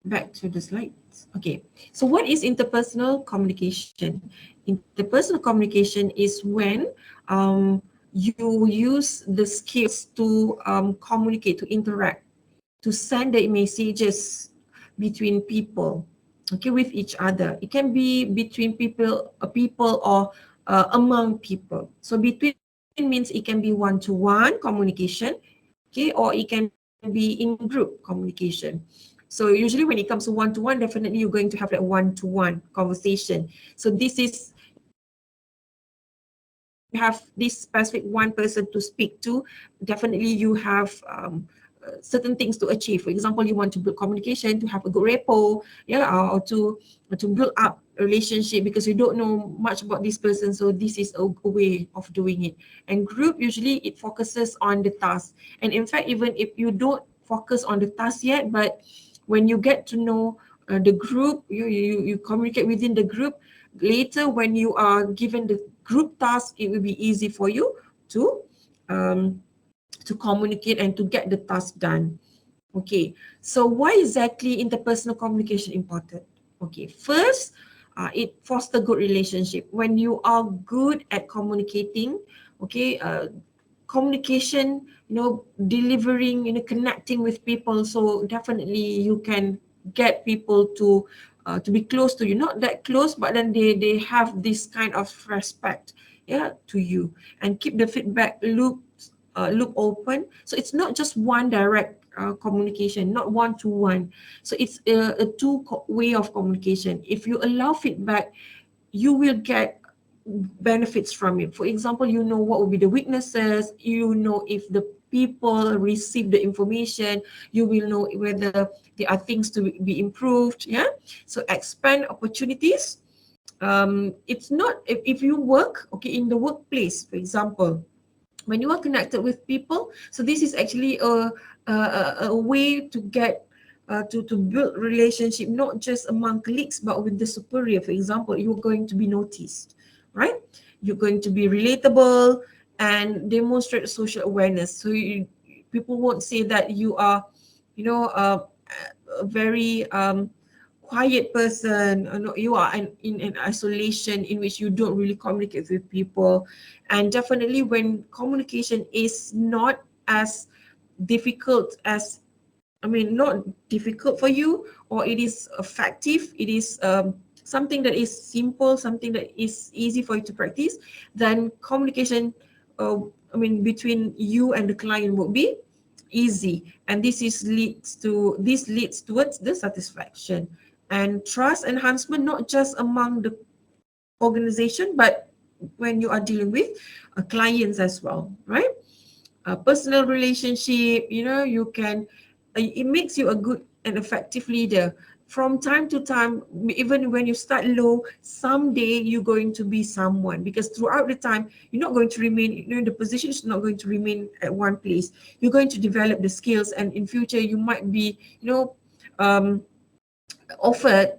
back to the slides. Okay, so what is interpersonal communication? Interpersonal communication is when you use the skills to communicate, to interact, to send the messages between people, okay, with each other. It can be between people or among people. So between means it can be one-to-one communication, okay, or it can be in group communication. So usually when it comes to one-to-one, definitely you're going to have that one-to-one conversation. So this is, you know, when you have this specific one person to speak to, definitely you have certain things to achieve. For example, you want to build communication, to have a good rapport, yeah, or to build up a relationship because you don't know much about this person. So this is a way of doing it. And group, usually it focuses on the task. And in fact, even if you don't focus on the task yet, but when you get to know the group, you communicate within the group. Later, when you are given the group task, it will be easy for you to um, communicate and to get the task done. Okay, so why exactly interpersonal communication important? Okay, first, it foster good relationship. When you are good at communicating, okay, communication, delivering, connecting with people. So definitely you can get people to be close to you. Not that close, but then they have this kind of respect, yeah, to you, and keep the feedback loop open. So it's not just one direct communication, not one to one. So it's a way of communication. If you allow feedback, you will get benefits from it. For example, you know what will be the weaknesses, you know if the people receive the information, you will know whether there are things to be improved. Yeah. So expand opportunities. It's not, if you work, okay, in the workplace, for example, when you are connected with people, so this is actually a way to get to build relationship, not just among colleagues but with the superior. For example, you're going to be noticed, right? You're going to be relatable and demonstrate social awareness. So people won't say that you are, a very quiet person. No, you are in an isolation in which you don't really communicate with people. And definitely when communication is not as difficult as, not difficult for you, or it is effective, it is something that is simple, something that is easy for you to practice, then communication, uh, between you and the client would be easy. And this leads towards the satisfaction and trust enhancement, not just among the organization, but when you are dealing with clients as well, right? Personal relationship, you can, it makes you a good and effective leader. From time to time, even when you start low, someday you're going to be someone, because throughout the time you're not going to remain, the position is not going to remain at one place. You're going to develop the skills, and in future you might be, um, offered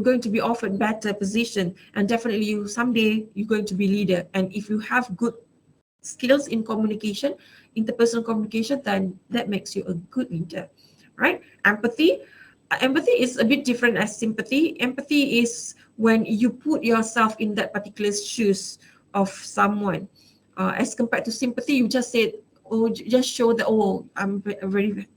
going to be offered better position, and definitely you someday you're going to be leader. And if you have good skills in communication, interpersonal communication, then that makes you a good leader, right? Empathy. Empathy is a bit different as sympathy. Empathy is when you put yourself in that particular shoes of someone. As compared to sympathy, you just said, oh, just show that, oh, I'm very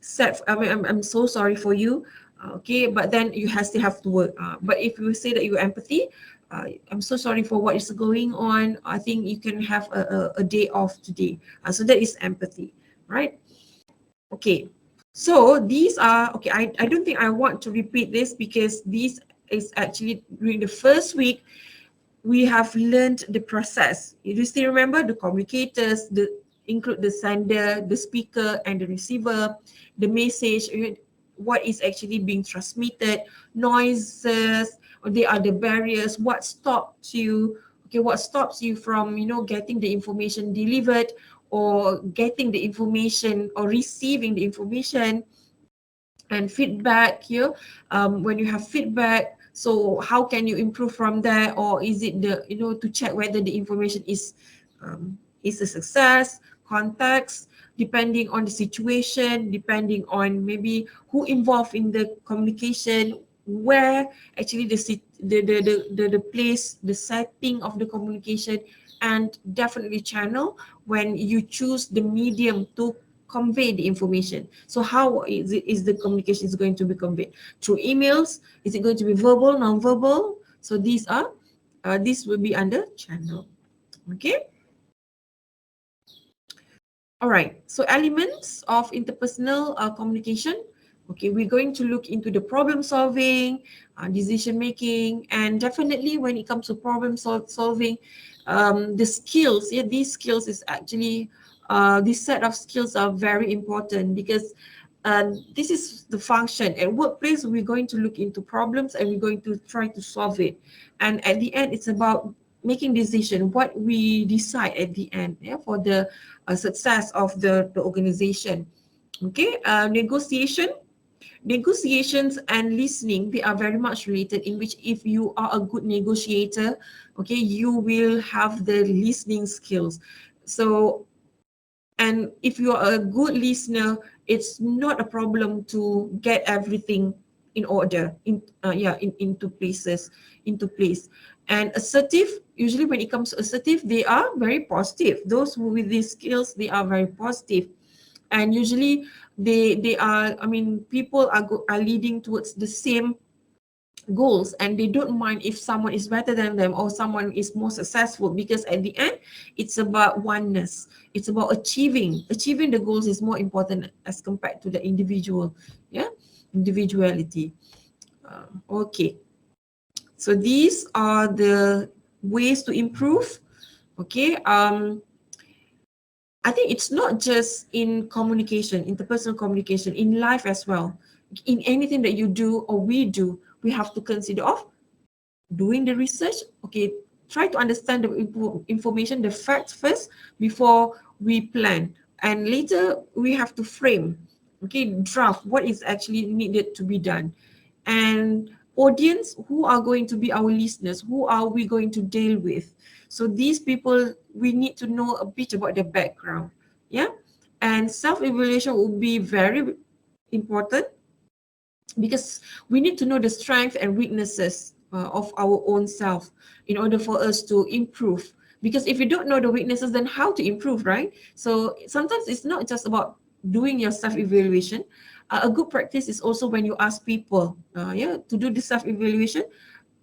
sad. I'm so sorry for you. Okay, but then you still have to work. But if you say that you empathy, I'm so sorry for what is going on. I think you can have a day off today. So that is empathy, right? Okay. So these are, okay, I don't think I want to repeat this, because this is actually during the first week we have learned the process. You still remember the communicators, include the sender, the speaker, and the receiver, the message, what is actually being transmitted, noises, or they are the barriers, what stops you, okay, what stops you from, getting the information delivered, or getting the information, or receiving the information. And feedback here, when you have feedback, so how can you improve from there, or is it the, to check whether the information is a success. Context, depending on the situation, depending on maybe who involved in the communication, where actually the place, the setting of the communication, and definitely channel when you choose the medium to convey the information. So how is the communication is going to be conveyed? Through emails? Is it going to be verbal, non-verbal? So these are, this will be under channel. Okay. All right. So elements of interpersonal communication. Okay, we're going to look into the problem solving, decision making, and definitely when it comes to problem solving, the skills. Yeah, these skills is actually, this set of skills are very important because this is the function. At workplace, we're going to look into problems and we're going to try to solve it. And at the end, it's about making decision, what we decide at the end, yeah, for the success of the organization. Okay, negotiations and listening, they are very much related, in which if you are a good negotiator, okay, you will have the listening skills. So, and if you are a good listener, it's not a problem to get everything in order, into place. And assertive, usually when it comes to assertive, they are very positive. Those who with these skills, they are very positive. And usually they are, I mean, people are leading towards the same goals, and they don't mind if someone is better than them or someone is more successful, because at the end it's about oneness. It's about achieving the goals is more important as compared to the individual, yeah, individuality. Okay, so these are the ways to improve. Okay, I think it's not just in communication, interpersonal communication, in life as well. In anything that you do or we do, we have to consider of doing the research. Okay, try to understand the information, the facts first before we plan. And later we have to frame, okay, draft what is actually needed to be done. And audience, who are going to be our listeners, who are we going to deal with? So these people, we need to know a bit about their background. Yeah. And self-evaluation will be very important, because we need to know the strengths and weaknesses of our own self in order for us to improve. Because if you don't know the weaknesses, then how to improve, right? So sometimes it's not just about doing your self-evaluation. A good practice is also when you ask people, to do the self-evaluation.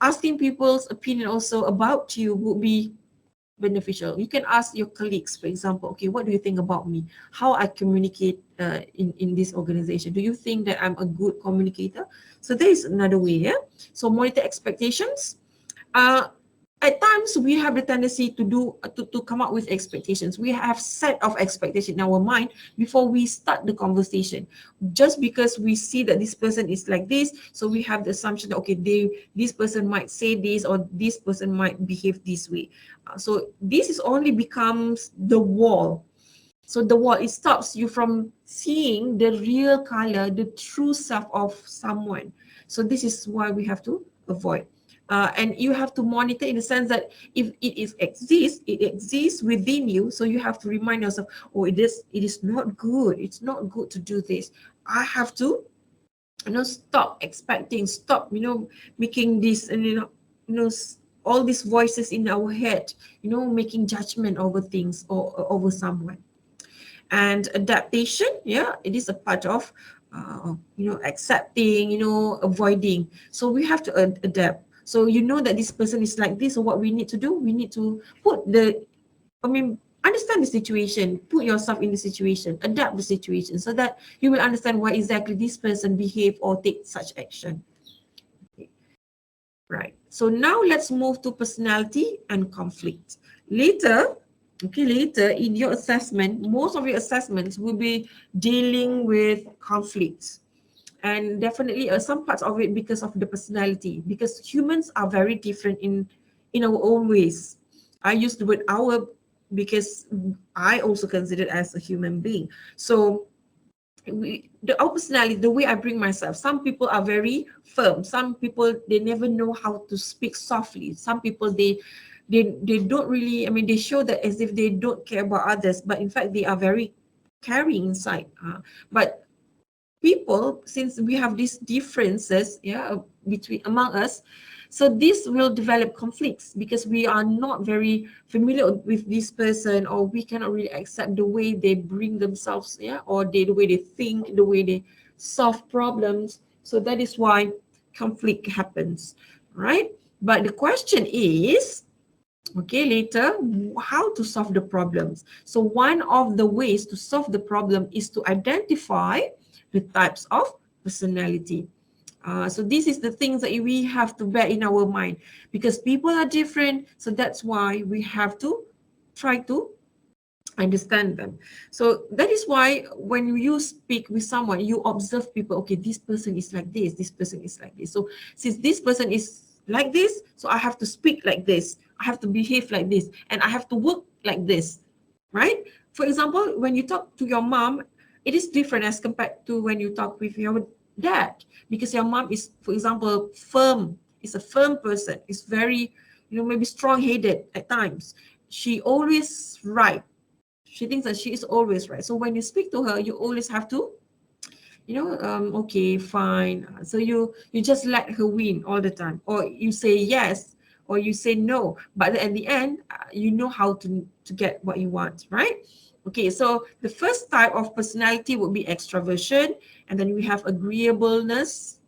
Asking people's opinion also about you would be beneficial. You can ask your colleagues, for example, okay, what do you think about me? How I communicate in this organization? Do you think that I'm a good communicator? So there is another way, yeah? So monitor expectations. Uh, at times we have the tendency to come up with expectations. We have set of expectations in our mind before we start the conversation. Just because we see that this person is like this, so we have the assumption that okay, this person might say this or this person might behave this way. So this is only becomes the wall. So the wall, it stops you from seeing the real color, the true self of someone. So this is why we have to avoid. And you have to monitor in the sense that if it exists within you. So you have to remind yourself, oh, it is not good. It's not good to do this. I have to, stop expecting, stop, making this, and all these voices in our head, making judgment over things or over someone. And adaptation, yeah, it is a part of accepting, avoiding. So we have to adapt. So that this person is like this, so what we need to do, we need to understand the situation, put yourself in the situation, adapt the situation, so that you will understand why exactly this person behave or take such action. Okay. Right. So now let's move to personality and conflict. Later in your assessment, most of your assessments will be dealing with conflicts. And definitely some parts of it because of the personality, because humans are very different in our own ways. I use the word our because I also consider it as a human being. So our personality, the way I bring myself, some people are very firm. Some people, they never know how to speak softly. Some people, they don't really, they show that as if they don't care about others, but in fact they are very carrying inside. But people, since we have these differences, between among us, so this will develop conflicts because we are not very familiar with this person, or we cannot really accept the way they bring themselves, or the way they think, the way they solve problems. So that is why conflict happens, right? But the question is, okay, later, how to solve the problems. So one of the ways to solve the problem is to identify the types of personality. So this is the things that we have to bear in our mind, because people are different. So that's why we have to try to understand them. So that is why when you speak with someone, you observe people. Okay, this person is like this person is like this. So since this person is like this, so I have to speak like this, I have to behave like this, and I have to work like this, right? For example, when you talk to your mom, it is different as compared to when you talk with your dad, because your mom is, for example, firm, is a firm person, is very, maybe strong-headed at times. She always right. She thinks that she is always right. So when you speak to her, you always have to, okay, fine. So you just let her win all the time, or you say yes, or you say no. But at the end, you know how to get what you want, right? Okay, so the first type of personality would be extraversion, and then we have agreeableness,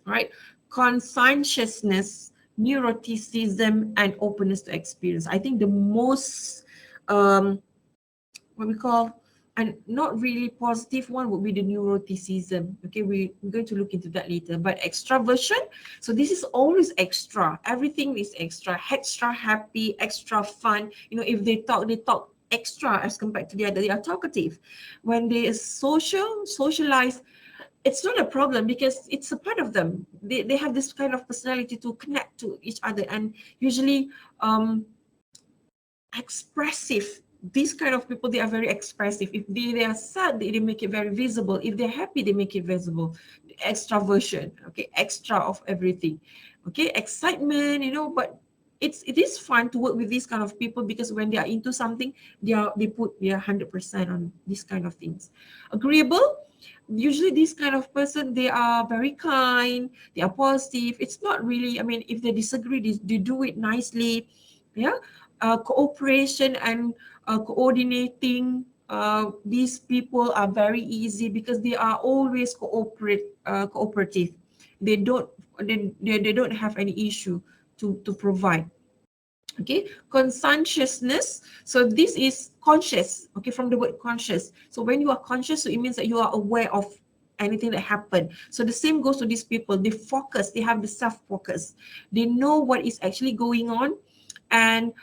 right? Conscientiousness, neuroticism, and openness to experience. I think the most what we call, and not really positive one, would be the neuroticism. Okay, we're going to look into that later. But extraversion, so this is always extra. Everything is extra happy, extra fun. If they talk extra as compared to the other. They are talkative. When they socialize, it's not a problem because it's a part of them. They have this kind of personality to connect to each other, and usually expressive. These kind of people, they are very expressive. If they are sad, they make it very visible. If they're happy, they make it visible. Extraversion, okay, extra of everything. Okay, excitement, but it is fun to work with these kind of people, because when they are into something, they put their 100% on these kind of things. Agreeable, usually this kind of person, they are very kind, they are positive. It's not really, I mean, if they disagree, they do it nicely. Yeah. Cooperation and coordinating, these people are very easy because they are always cooperative. They don't they don't have any issue to provide. Okay, conscientiousness, so this is conscious, okay, from the word conscious. So when you are conscious, so it means that you are aware of anything that happened. So the same goes to these people. They focus, they have the self focus, they know what is actually going on, and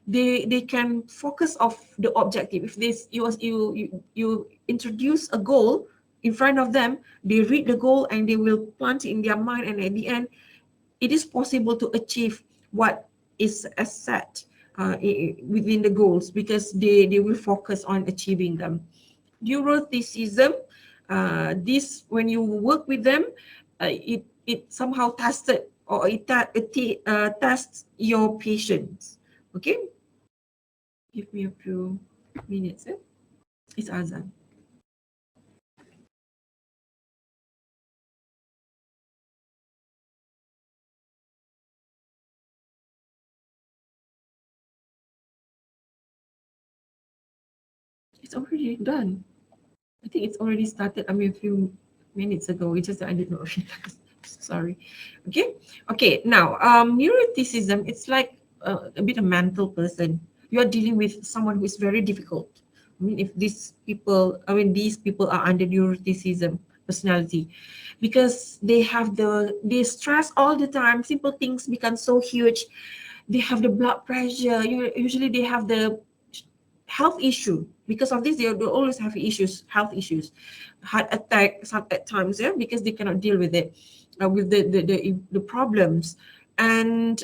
they can focus of the objective. If this you introduce a goal in front of them, they read the goal and they will plant it in their mind, and at the end it is possible to achieve what is set within the goals, because they will focus on achieving them. Neuroticism, this, when you work with them, it somehow tested, or it tests your patience. Okay, give me a few minutes. It's Azan. It's already done. I think it's already started. I mean, a few minutes ago. It's just that I did not realize. Sorry. Okay. Okay. Now, neuroticism. It's like a bit of mental person. You are dealing with someone who is very difficult. I mean, if these people are under neuroticism personality, because they stress all the time. Simple things become so huge. They have the blood pressure. Usually they have the health issue. Because of this, they always have health issues, heart attack some at times, because they cannot deal with it, with the problems. And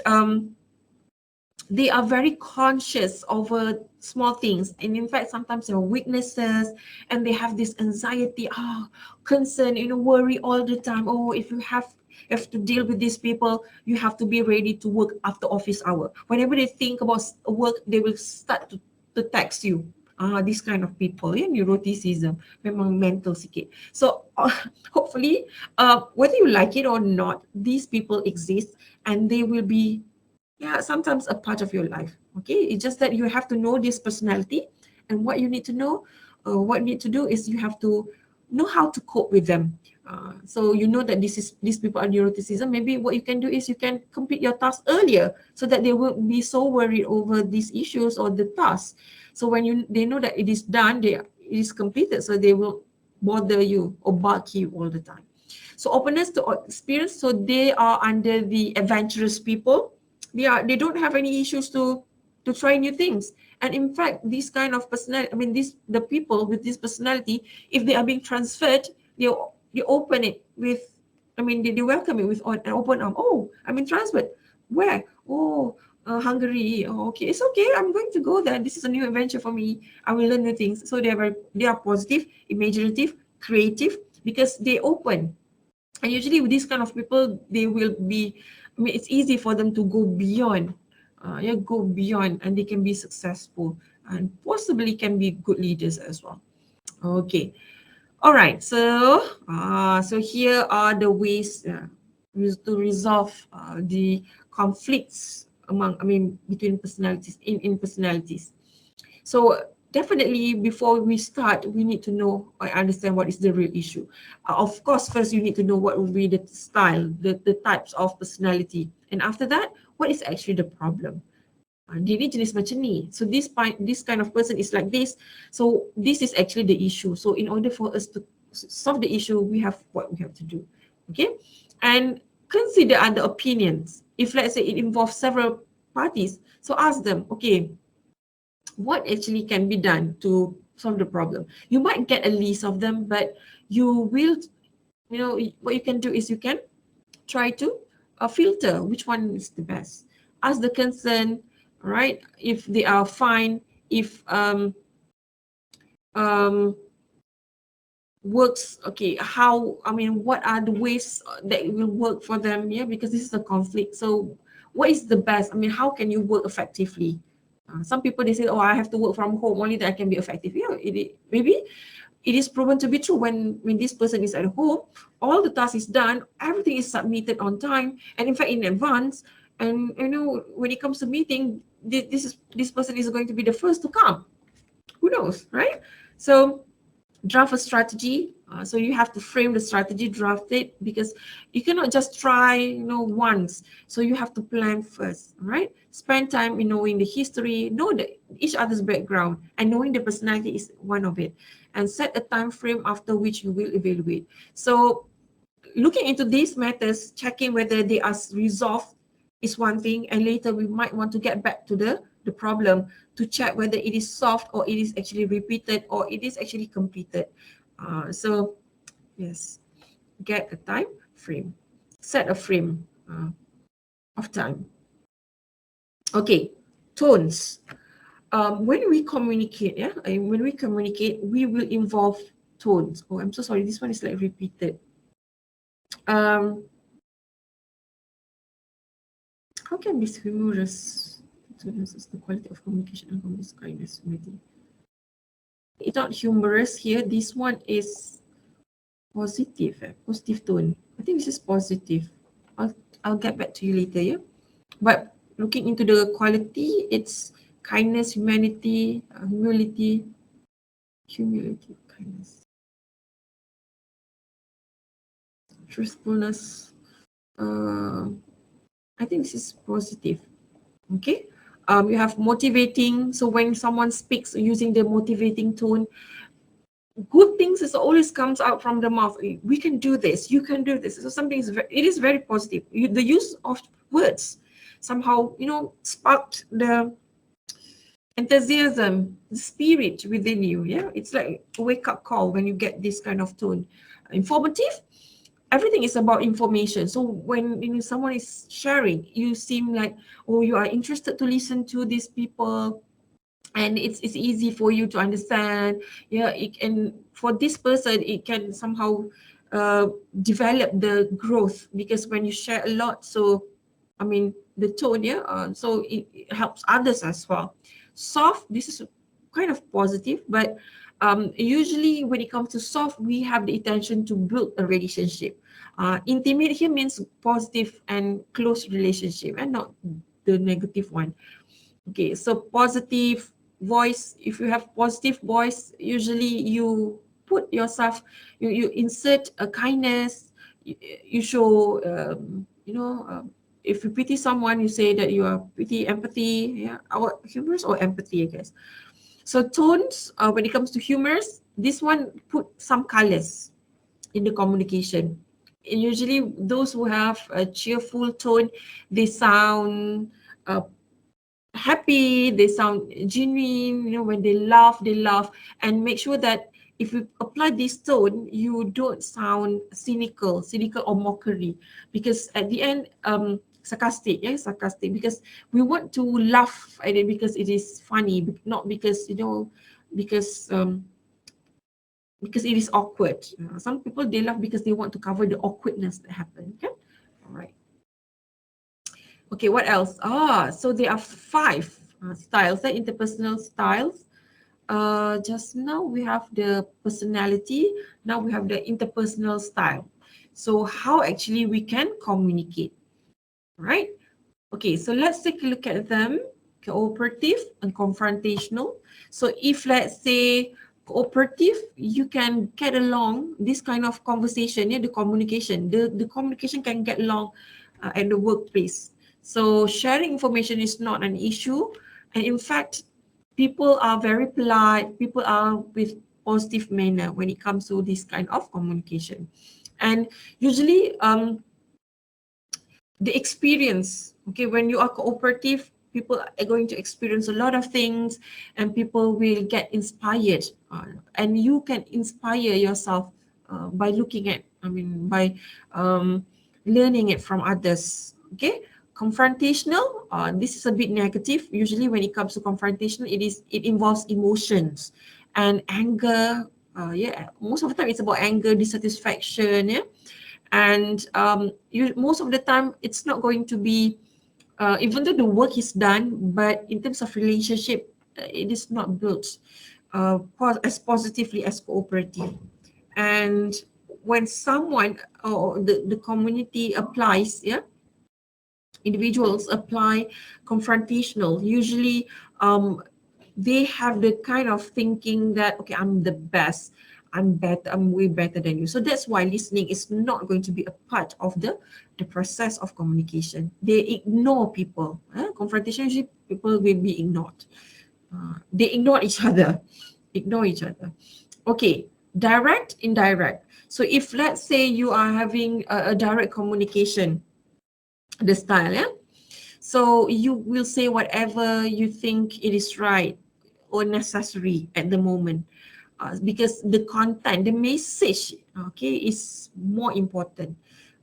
they are very conscious over small things, and in fact sometimes there are weaknesses, and they have this anxiety, concern, worry all the time. Oh, if you have to deal with these people, you have to be ready to work after office hour. Whenever they think about work, they will start to text you. This kind of people, neuroticism, memang mental sikit. So hopefully, whether you like it or not, these people exist and they will be, sometimes a part of your life. Okay, it's just that you have to know this personality, and what you need to know, what you need to do is you have to know how to cope with them. So you know that these people are neuroticism. Maybe what you can do is you can complete your task earlier so that they won't be so worried over these issues or the task. So when they know that it is done, it is completed, so they will bother you or bark you all the time. So openness to experience. So they are under the adventurous people. They don't have any issues to try new things. And in fact, this kind of personality, the people with this personality, if they are being transferred, they open it with, they welcome it with an open arm. Oh, I'm being transferred. Where? Oh, Hungary. Oh, okay, it's okay. I'm going to go there. This is a new adventure for me. I will learn new things. So they are positive, imaginative, creative, because they open. And usually with these kind of people, they will be, it's easy for them to go beyond, go beyond, and they can be successful and possibly can be good leaders as well. Okay. All right. So here are the ways to resolve the conflicts between personalities in personalities. So definitely before we start, we need to know or understand what is the real issue. Of course, first you need to know what will be the style, the types of personality. And after that, what is actually the problem? Dia ni jenis macam ni. So this kind of person is like this. So this is actually the issue. So in order for us to solve the issue, we have what we have to do. Okay? And consider other opinions. If let's say it involves several parties, so ask them, okay, what actually can be done to solve the problem? You might get a list of them, but you will, what you can do is you can try to filter which one is the best. Ask the concern, right? If they are fine, if um, works, okay, what are the ways that it will work for them? Yeah, because this is a conflict. So what is the best? How can you work effectively? Some people, they say, oh, I have to work from home, only that I can be effective. Yeah, maybe it is proven to be true. When this person is at home, all the tasks is done, everything is submitted on time, and in fact in advance. And when it comes to meeting, this person is going to be the first to come. Who knows, right? So draft a strategy. So you have to frame the strategy, draft it, because you cannot just try, once. So you have to plan first, right? Spend time in knowing the history, know each other's background, and knowing the personality is one of it. And set a time frame after which you will evaluate. So looking into these matters, checking whether they are resolved is one thing, and later we might want to get back to the problem to check whether it is solved or it is actually repeated or it is actually completed. So yes, get a time frame, set a frame of time. Okay, tones. When we communicate, we will involve tones. Oh, I'm so sorry, this one is like repeated. How can be humorous? Is the quality of communication and communication kindness. It's not humorous here. This one is positive. Positive tone. I think this is positive. I'll get back to you later. Yeah. But looking into the quality, it's kindness, humility, kindness, truthfulness. I think this is positive. Okay. You have motivating. So when someone speaks using the motivating tone, good things is always comes out from the mouth. We can do this. You can do this. So something is it is very positive. The use of words somehow sparked the enthusiasm, the spirit within you. Yeah, it's like a wake up call when you get this kind of tone. Informative. Everything is about information. So when someone is sharing, you seem like, oh, you are interested to listen to these people, and it's easy for you to understand. Yeah, and for this person, it can somehow develop the growth, because when you share a lot, so the tone, so it helps others as well. Soft, this is kind of positive, but usually when it comes to soft, we have the intention to build a relationship. Intimate here means positive and close relationship, and not the negative one. Okay, so positive voice, if you have positive voice, usually you put yourself, you insert a kindness, you show, if you pity someone, you say that you are pity, empathy, yeah, our humorous or empathy, I guess. So tones, when it comes to humors, this one put some colors in the communication. And usually those who have a cheerful tone, they sound uh, happy, they sound genuine, when they laugh, and make sure that if you apply this tone, you don't sound cynical or mockery, because at the end, sarcastic, yeah, sarcastic, because we want to laugh at it because it is funny, not because, because because it is awkward. Some people, they laugh because they want to cover the awkwardness that happened. Okay, all right. Okay, what else? So there are five styles, interpersonal styles. Just now we have the personality. Now we have the interpersonal style. So how actually we can communicate, right? Okay, so let's take a look at them. Cooperative and confrontational. So if, let's say, cooperative, you can get along this kind of conversation, yeah, the communication. The communication can get along at the workplace. So sharing information is not an issue. And in fact, people are very polite. People are with positive manner when it comes to this kind of communication. And usually, the experience, okay, when you are cooperative, people are going to experience a lot of things, and people will get inspired, and you can inspire yourself by looking at, by learning it from others. Okay, confrontational, this is a bit negative. Usually when it comes to confrontational, it involves emotions and anger. Yeah, most of the time it's about anger, dissatisfaction, yeah. And most of the time it's not going to be, even though the work is done, but in terms of relationship, it is not built as positively as cooperative. And when someone or the community applies, yeah, individuals apply confrontational, usually they have the kind of thinking that, okay, I'm the best, I'm better, I'm way better than you. So that's why listening is not going to be a part of the process of communication. They ignore people. Confrontation, usually people will be ignored. They ignore each other. Ignore each other. Okay, direct, indirect. So if, let's say, you are having a direct communication, the style, yeah, so you will say whatever you think it is right or necessary at the moment, because the content, the message, okay, is more important.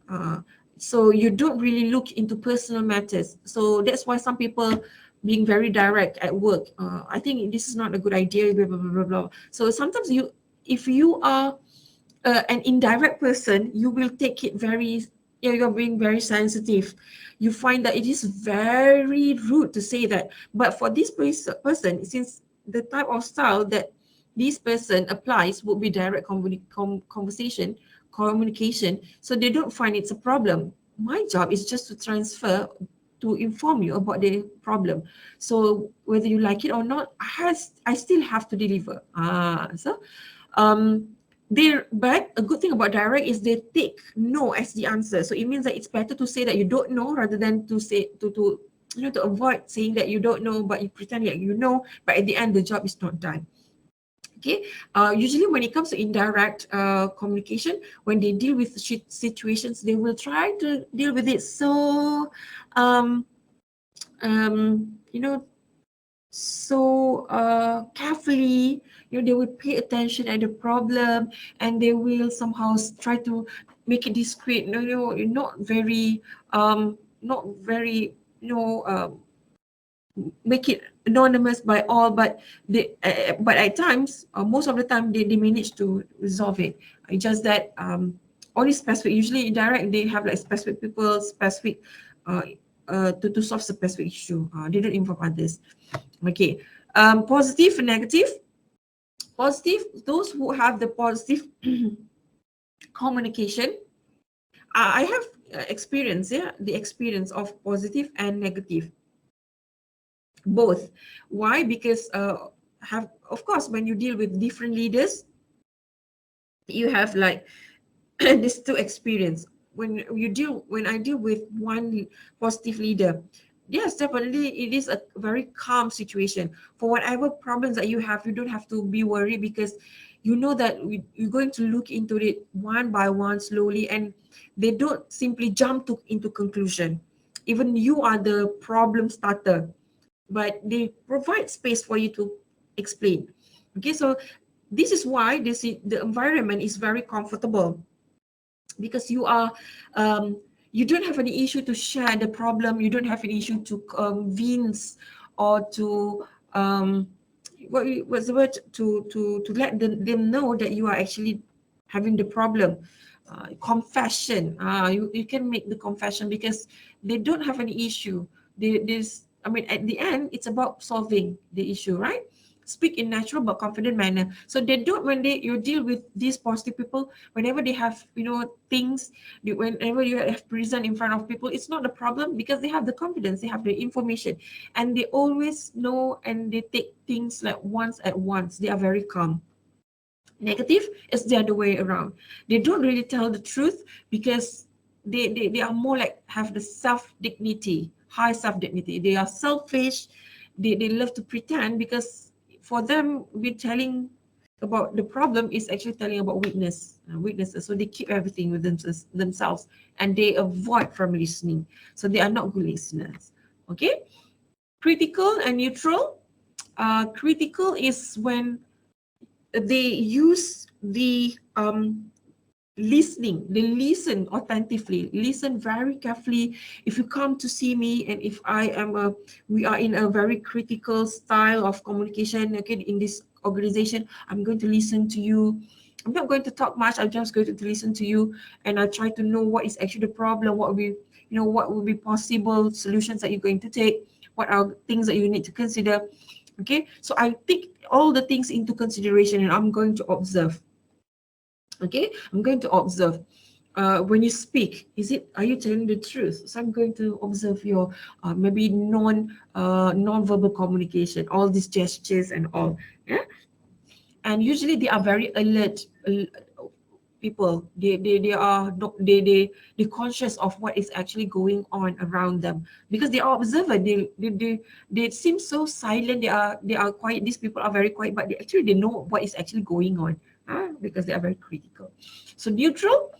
Uh, so you don't really look into personal matters. So that's why some people being very direct at work. I think this is not a good idea. Blah, blah, blah, blah, blah. So sometimes if you are an indirect person, you will take it very, yeah, you're being very sensitive. You find that it is very rude to say that. But for this person, since the type of style that this person applies would be direct conversation, communication, so they don't find it's a problem. My job is just to transfer, to inform you about the problem. So whether you like it or not, I still have to deliver. Um, but a good thing about direct is they take no as the answer. So it means that it's better to say that you don't know rather than to say to avoid saying that you don't know, but you pretend like you know, but at the end the job is not done. Okay, usually when it comes to indirect communication, when they deal with situations, they will try to deal with it so um, you know, so carefully. They would pay attention at the problem, and they will somehow try to make it discreet. Not very not very, make it anonymous by all, but but at times, most of the time, they manage to resolve it. It's just that only specific, usually indirect, they have like specific people, specific uh, to solve specific issue. They don't involve others. Okay. Positive and negative. Positive, those who have the positive communication. I have experience, yeah, the experience of positive and negative, both. Why? Because have of course when you deal with different leaders, you have like these two experience. When I deal with one positive leader, yes, definitely it is a very calm situation. For whatever problems that you have, you don't have to be worried, because you know that you're going to look into it one by one slowly, and they don't simply jump into conclusion. Even you are the problem starter, but they provide space for you to explain. Okay, so this is why the environment is very comfortable, because you don't have any issue to share the problem. You don't have an issue to convince, or to what's the word, to let them know that you are actually having the problem. Confession, you can make the confession, because they don't have any issue. This, I mean, at the end it's about solving the issue, right? Speak in natural but confident manner. So they don't, when they you deal with these positive people, whenever they have, things, whenever you have present in front of people, it's not a problem, because they have the confidence, they have the information, and they always know, and they take things like once at once. They are very calm. Negative is the other way around. They don't really tell the truth, because they are more like have the self dignity, high self dignity. They are selfish. They love to pretend, because for them, we telling about the problem is actually telling about weaknesses. So they keep everything with themselves, and they avoid from listening. So they are not good listeners. Okay. Critical and neutral. Critical is when they use the listening. They listen attentively, listen very carefully. If you come to see me, and if we are in a very critical style of communication, okay, in this organization, I'm going to listen to you. I'm not going to talk much. I'm just going to listen to you, and I try to know what is actually the problem, what will be possible solutions that you're going to take, what are things that you need to consider. Okay, so I take all the things into consideration, and I'm going to observe. Okay, I'm going to observe. When you speak, are you telling the truth? So I'm going to observe your maybe non-verbal communication, all these gestures and all. Yeah, and usually they are very alert. People, they are not- they conscious of what is actually going on around them, because they are observant. They seem so silent. They are quiet. These people are very quiet, but they know what is actually going on, because they are very critical. So neutral,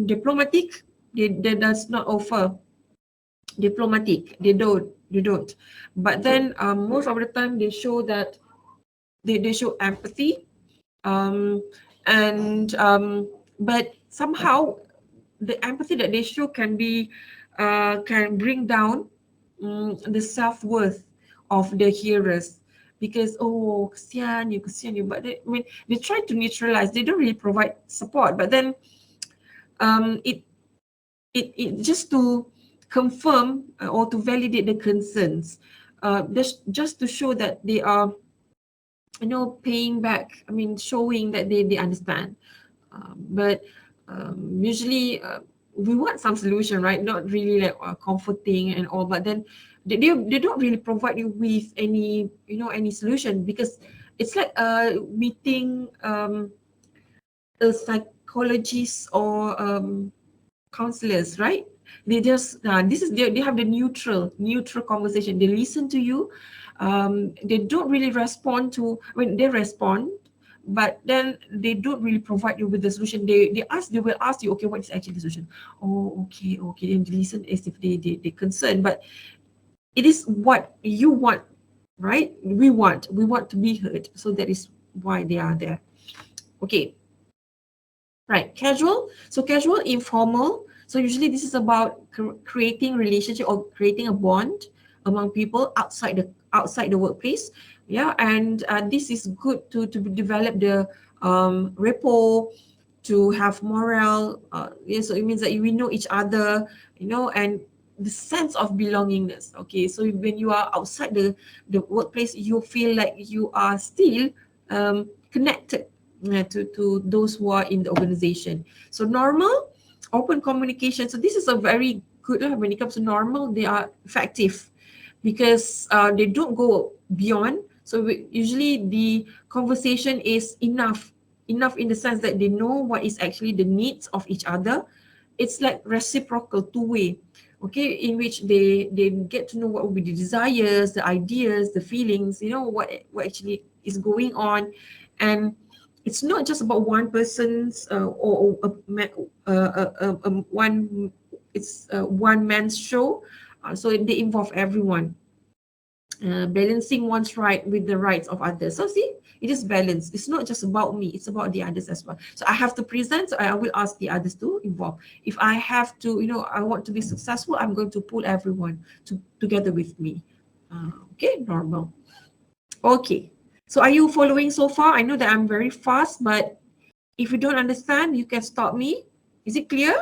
diplomatic. They does not offer diplomatic. They don't. But then most of the time they show that they show empathy, um, and but somehow the empathy that they show can bring down the self-worth of the hearers, because oh, kesian you, but they try to neutralize. They don't really provide support, but then it just to confirm, or to validate the concerns, just to show that they are, paying back. I mean, showing that they understand. But usually we want some solution, right? Not really like comforting and all, but then they don't really provide you with any solution, because it's like meeting a psychologist or counselors, right? They just they have the neutral conversation. They listen to you. They don't really respond to when they respond, but then they don't really provide you with the solution. They will ask you, okay, what is actually the solution? Oh, okay, and they listen as if they concerned, but it is what you want, right? We want to be heard, so that is why they are there. Okay. Right, casual. So casual, informal. So usually this is about creating relationship or creating a bond among people outside the workplace. Yeah, and this is good to develop the rapport, to have morale. Yeah, so it means that we know each other, and the sense of belongingness. Okay, so when you are outside the workplace, you feel like you are still connected to those who are in the organization. So normal, open communication. So this is a very good when it comes to normal. They are effective because they don't go beyond. So usually the conversation is enough in the sense that they know what is actually the needs of each other. It's like reciprocal, two-way, okay, in which they get to know what will be the desires, the ideas, the feelings, what actually is going on. And it's not just about one person's or one, it's one man's show. So they involve everyone, balancing one's right with the rights of others. So see, it is balanced. It's not just about me, it's about the others as well. So I have to present, so I will ask the others to involve. If I have to, I want to be successful, I'm going to pull everyone together with me. Okay, normal. Okay, so are you following so far? I know that I'm very fast, but if you don't understand, you can stop me. Is it clear?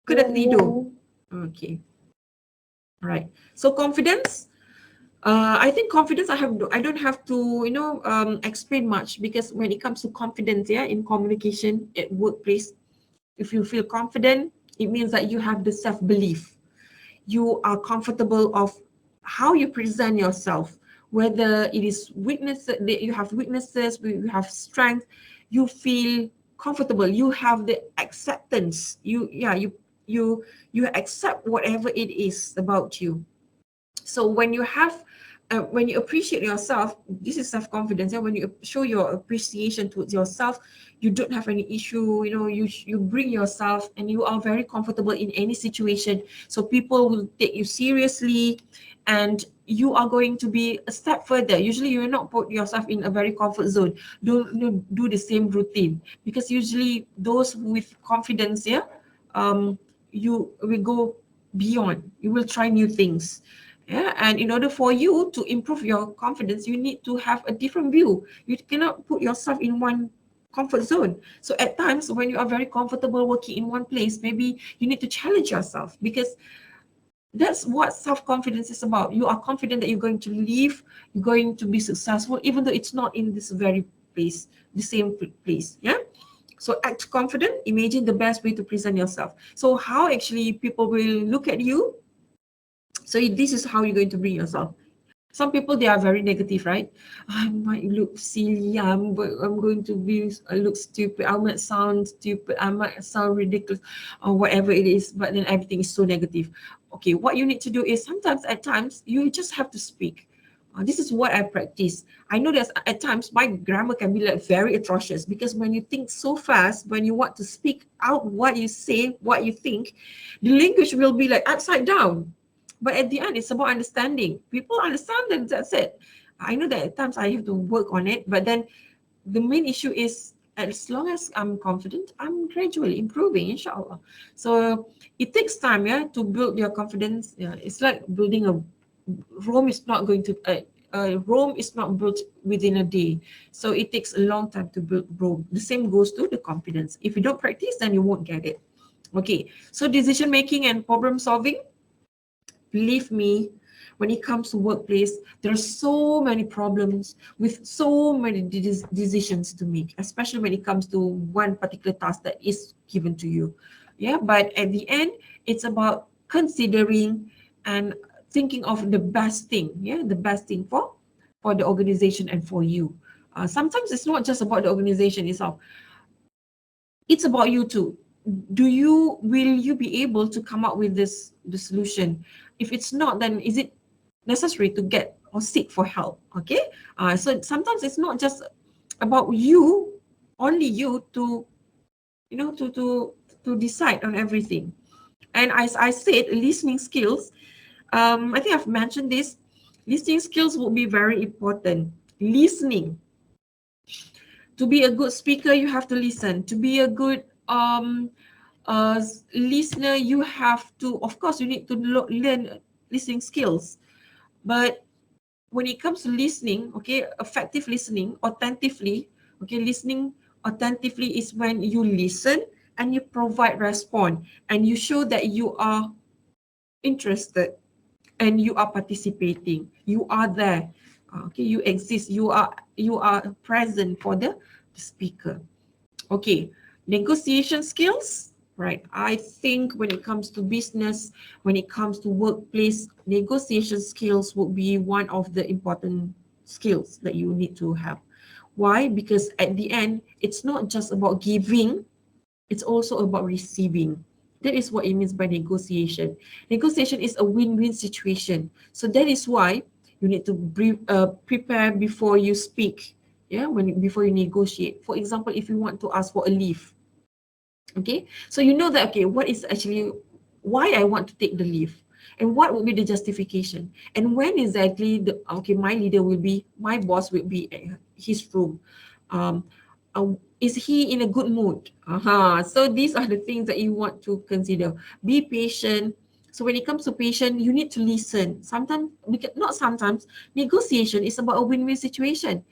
Ke dah tertidur? Okay, right. So confidence. I think confidence, I don't have to explain much, because when it comes to confidence, yeah, in communication at workplace, if you feel confident, it means that you have the self-belief. You are comfortable of how you present yourself, whether it is weaknesses, you have weaknesses, you have strength, you feel comfortable, you have the acceptance, you accept whatever it is about you. So when you have when you appreciate yourself, this is self-confidence. And when you show your appreciation towards yourself, you don't have any issue. You bring yourself, and you are very comfortable in any situation. So people will take you seriously, and you are going to be a step further. Usually, you will not put yourself in a very comfort zone. Don't do the same routine, because usually those with confidence, yeah, you will go beyond. You will try new things. Yeah, and in order for you to improve your confidence, you need to have a different view. You cannot put yourself in one comfort zone. So at times when you are very comfortable working in one place, maybe you need to challenge yourself, because that's what self-confidence is about. You are confident that you're going to live, you're going to be successful, even though it's not in this very place, the same place. Yeah. So act confident, imagine the best way to present yourself. So how actually people will look at you. So this is how you're going to bring yourself. Some people, they are very negative, right? I might look silly. I'm going to be look stupid. I might sound stupid. I might sound ridiculous, or whatever it is. But then everything is so negative. Okay, what you need to do is sometimes, at times, you just have to speak. This is what I practice. I know that at times my grammar can be like very atrocious, because when you think so fast, when you want to speak out what you say, what you think, the language will be like upside down. But at the end, it's about understanding. People understand, and that's it. I know that at times I have to work on it, but then the main issue is, as long as I'm confident, I'm gradually improving, inshallah. So it takes time, yeah, to build your confidence. Yeah, it's like building a Rome is not going to Rome is not built within a day. So it takes a long time to build Rome. The same goes to the confidence. If you don't practice, then you won't get it. Okay, so decision making and problem solving. Believe me, when it comes to workplace, there are so many problems with so many decisions to make, especially when it comes to one particular task that is given to you. Yeah, but at the end, it's about considering and thinking of the best thing. Yeah, the best thing for the organization and for you. Sometimes it's not just about the organization itself. It's about you too. Will you be able to come up with the solution? If it's not, then is it necessary to get or seek for help? Okay. So sometimes it's not just about you, only you to to decide on everything. And as I said, listening skills, I think I've mentioned this. Listening skills will be very important. Listening. To be a good speaker, you have to listen. To be a good listener, you have to, of course, you need to learn listening skills. But when it comes to listening, okay, effective listening, attentively, okay, listening attentively is when you listen and you provide response, and you show that you are interested and you are participating, you are there. Okay, you exist, you are present for the speaker. Okay, negotiation skills, right? I think when it comes to business, when it comes to workplace, negotiation skills would be one of the important skills that you need to have. Why? Because at the end, it's not just about giving, it's also about receiving. That is what it means by negotiation. Negotiation is a win-win situation. So that is why you need to prepare before you speak. Yeah, before you negotiate. For example, if you want to ask for a leave, okay, so you know that, okay, what is actually why I want to take the leave, and what would be the justification, and when exactly my leader will be, my boss will be at his room. um is he in a good mood? So these are the things that you want to consider. Be patient. So when it comes to patient, you need to listen. Sometimes, not sometimes, negotiation is about a win-win situation.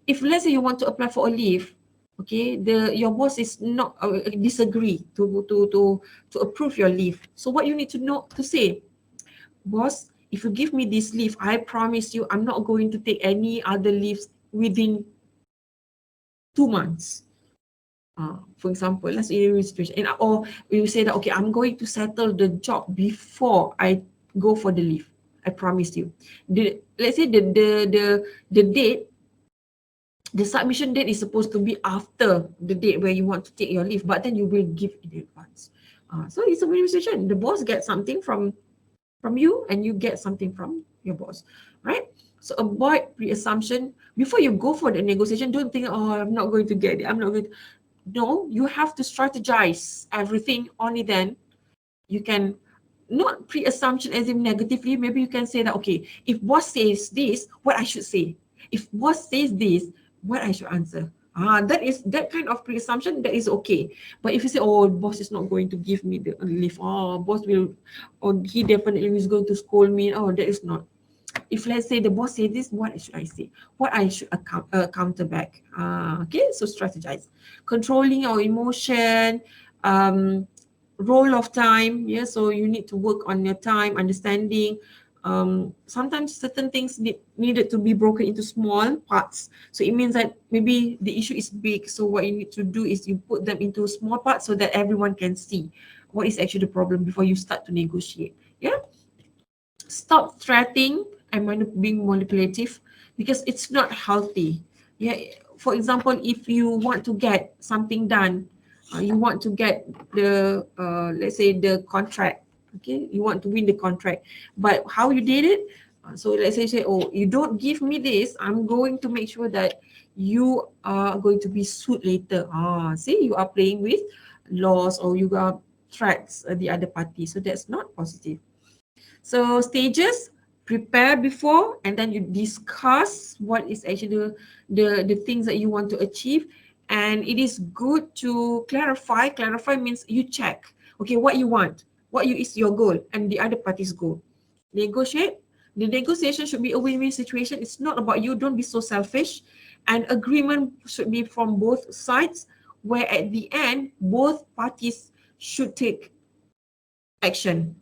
If let's say you want to apply for a leave, okay, your boss is not disagree to approve your leave. So what you need to know to say, boss, if you give me this leave, I promise you I'm not going to take any other leaves within 2 months. For example, let's say a situation, and or you say that, okay, I'm going to settle the job before I go for the leave. I promise you. Let's say the date, the submission date is supposed to be after the date where you want to take your leave, but then you will give in advance. So it's a win-win situation. The boss gets something from you, and you get something from your boss, right? So avoid pre-assumption before you go for the negotiation. Don't think, oh, I'm not going to get it. I'm not going to. No, you have to strategize everything. Only then you can, not pre-assumption as in negatively. Maybe you can say that, okay, if boss says this, what I should say. If boss says this, what I should answer. That is that kind of pre-assumption, that is okay. But if you say, oh, boss is not going to give me the leave, oh, boss will, or he definitely is going to scold me, oh, that is not. If let's say the boss says this, what should I say? What I should counter back? Okay, so strategize. Controlling our emotion, um, role of time. Yeah, so you need to work on your time, understanding. Sometimes certain things needed to be broken into small parts. So it means that maybe the issue is big. So what you need to do is you put them into small parts so that everyone can see what is actually the problem before you start to negotiate. Yeah. Stop threatening and being manipulative, because it's not healthy. Yeah, for example, if you want to get something done, you want to get the let's say the contract, okay, you want to win the contract, but how you did it, so let's say, oh, you don't give me this, I'm going to make sure that you are going to be sued later. See, you are playing with laws, or you are threats the other party, so that's not positive. So stages, prepare before, and then you discuss what is actually the things that you want to achieve. And it is good to clarify. Clarify means you check, okay, what you want, is your goal and the other party's goal. Negotiate. The negotiation should be a win-win situation. It's not about you. Don't be so selfish. And agreement should be from both sides, where at the end, both parties should take action.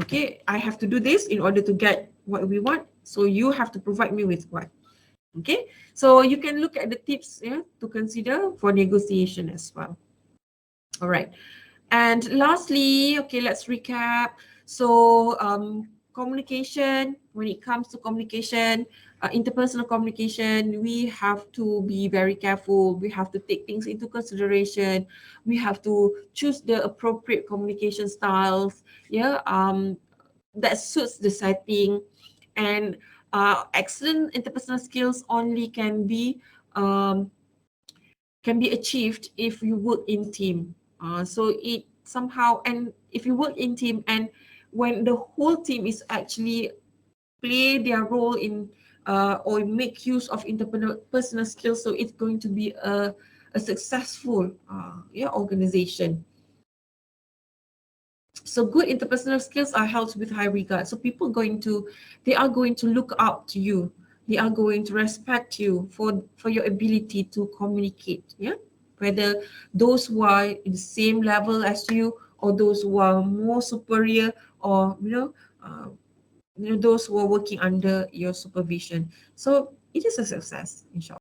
Okay, I have to do this in order to get what we want. So you have to provide me with what. Okay, so you can look at the tips, yeah, to consider for negotiation as well. All right. And lastly, okay, let's recap. So communication, when it comes to communication, interpersonal communication, we have to be very careful. We have to take things into consideration. We have to choose the appropriate communication styles, yeah, that suits the setting. And excellent interpersonal skills only can be achieved if you work in team. So it somehow, and if you work in team, and when the whole team is actually play their role in or make use of interpersonal skills, so it's going to be a successful organization. So good interpersonal skills are held with high regard. So they are going to look up to you. They are going to respect you for your ability to communicate. Yeah. whether those who are in the same level as you or those who are more superior, or those who are working under your supervision. So it is a success, inshallah.